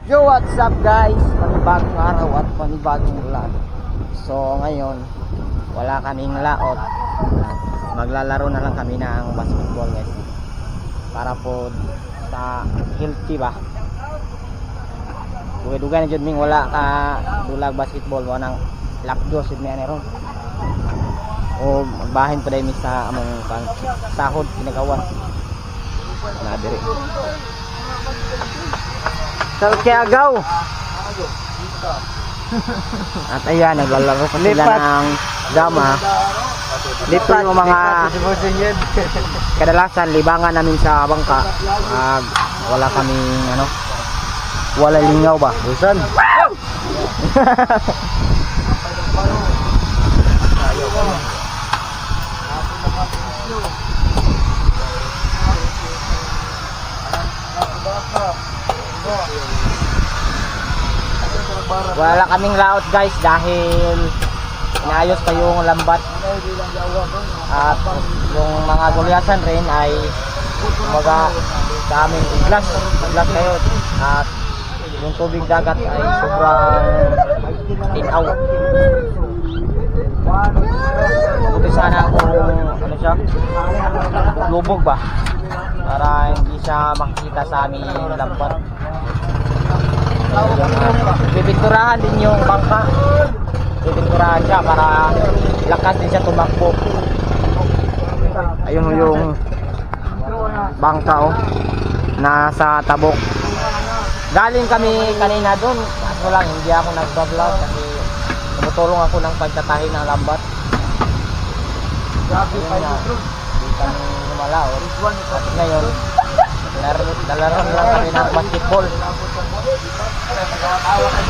Yo, what's up guys? Panibagong araw at panibagong vlog. So ngayon, wala kaming laot. Maglalaro na lang kami ng basketball guys. Para po sa healthy ba. Duga-duga na jud ming wala ka dulag basketball mo nang lapdos jud mi ani ron. O magbahin pa dai mi sa among sahod pinagawan. Na diri. Salkiagaw. At ayan, naglalaro pa sila ng dama. Lipat yung mga kadalasan libangan namin sa bangka. Wala kaming ano, wala lingaw ba? Busan. Wala kaming laot guys dahil inaayos pa yung lambat at yung mga gulyasan rin ay kumaga sa aming iglas kayo at yung tubig dagat ay sobrang tinaw. Buti sana kung ano siya, lubog ba para hindi siya makikita sa aming lambat. Bibinturahan din yung bangka. Bibinturahan siya para lakas din siya tumakbo. Ayun yung bangka oh, nasa tabok. Galing kami kanina doon. Kaso lang hindi ako nagbablog kasi tumutulong ako ng pagtatahi ng lambat. Hindi kami lumalaot. At ngayon dalaran lang kami ng basketball.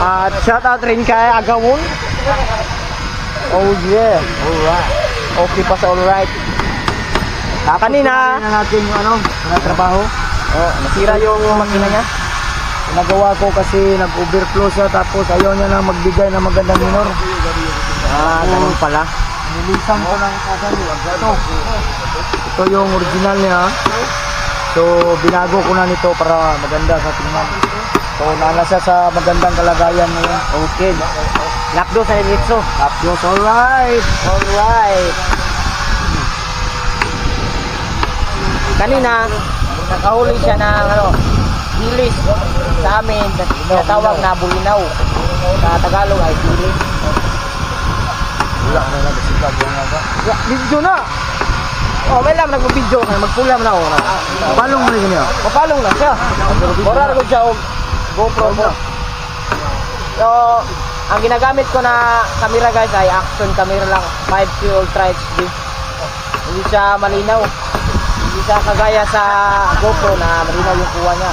At shout out rin kay Agawon. Oh yeah, alright. Okay pa sa alright. Kanina natin yung ano, trabaho. Oh, nasira yung makina niya. Nagawa ko kasi nag-overflow siya tapos ayaw niya na magbigay ng magandang minor. Ganun pala. Nilisan ko ng ito yung original niya. So binago ko na nito para maganda sa tingnan. So nana siya sa magandang kalagayan ngayon. Okay. Lapdos sa litso. Lapdos, alright. Alright. Kanina nakahuli siya ng ano, bilis sa amin. Tinatawag na bulinaw. Sa Tagalog ay bilis. Video na. Oh, may lang nagbo-video kay magpula man ako. Palong man niya. Papalong lang siya. Ora ra ko siya og GoPro mo. So, ang ginagamit ko na camera guys ay action camera lang, 5K Ultra HD. Hindi siya malinaw. Hindi siya kagaya sa GoPro na malinaw yung kuha niya.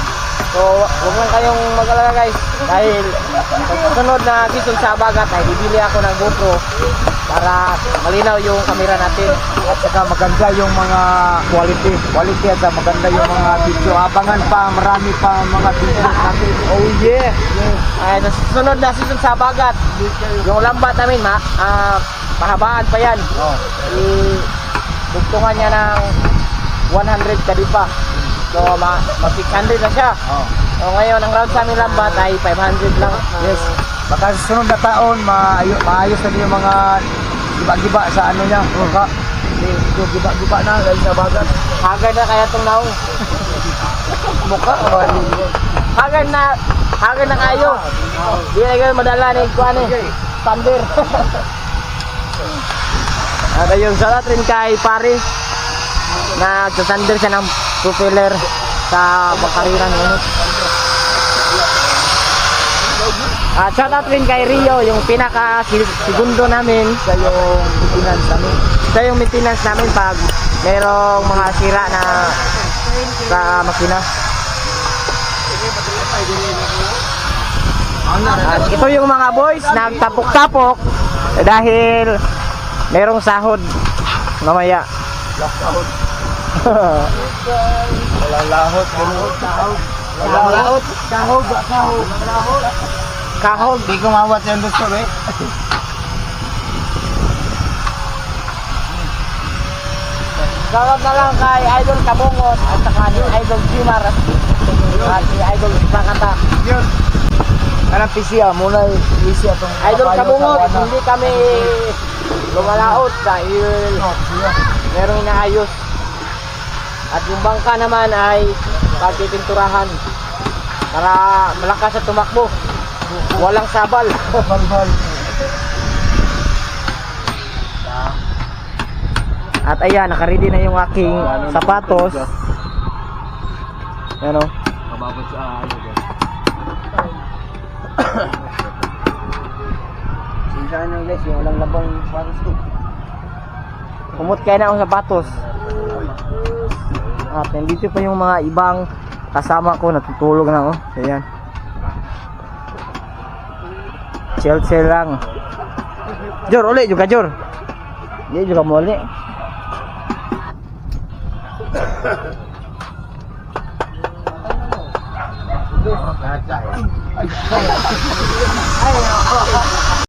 So, huwag lang kayong mag-alala guys dahil sa sunod na season sa Bagat ay bibili ako ng GoPro para malinaw yung camera natin at saka maganda yung mga quality at maganda yung mga video. Abangan pa, marami pa mga video natin. Oh yeah. Ay, sa sunod na season sa Bagat, yung lambat namin pahabaan pa yan. Bugtungan niya ng 100 kadipa. So, mag-600 na siya. So, ngayon, ang round sa aming lambat ay 500 lang. Yes. Baka sa sunod na taon, maayos na yung mga giba-giba sa ano niya. Ito, giba-giba na dahil sa Bagat. Hagad na kaya itong naong. Mukha. Hagad na kayo. Di na kayo madala na ikuan eh. Thunder. At yung salat rin kay pare. Nagsasander siya ng propeller sa bakariran ngayon. Shout out rin kay Rio, yung pinaka-segundo namin. Siya yung maintenance namin. Siya yung maintenance namin pag merong mga sira na sa makina. At ito yung mga boys, nagtapok-tapok dahil merong sahod mamaya. Wala lahot, kahog, di ko mawat yung gusto eh. Shoutout na lang kay Idol Kabungot at saka ni Idol Jimar at si Idol Pakata. Kanang PC muna PC atong Idol Kabungot, hindi kami lumalaot dahil merong inaayos. At yung bangka naman ay pagpipinturahan para malakas at tumakbo. Walang sabal. balbal. At ayan, nakaready na yung aking sapatos. Yan o. Mababot sa ano dyan. Sinsahan nyo guys, yung walang labang sapatos ko. Kumot kayo na ang sapatos. At nandito pa yung mga ibang kasama ko, natutulog na oh. Ayan. Chill lang. Jor, uli juga Jor. Dia juga mau uli. Ay,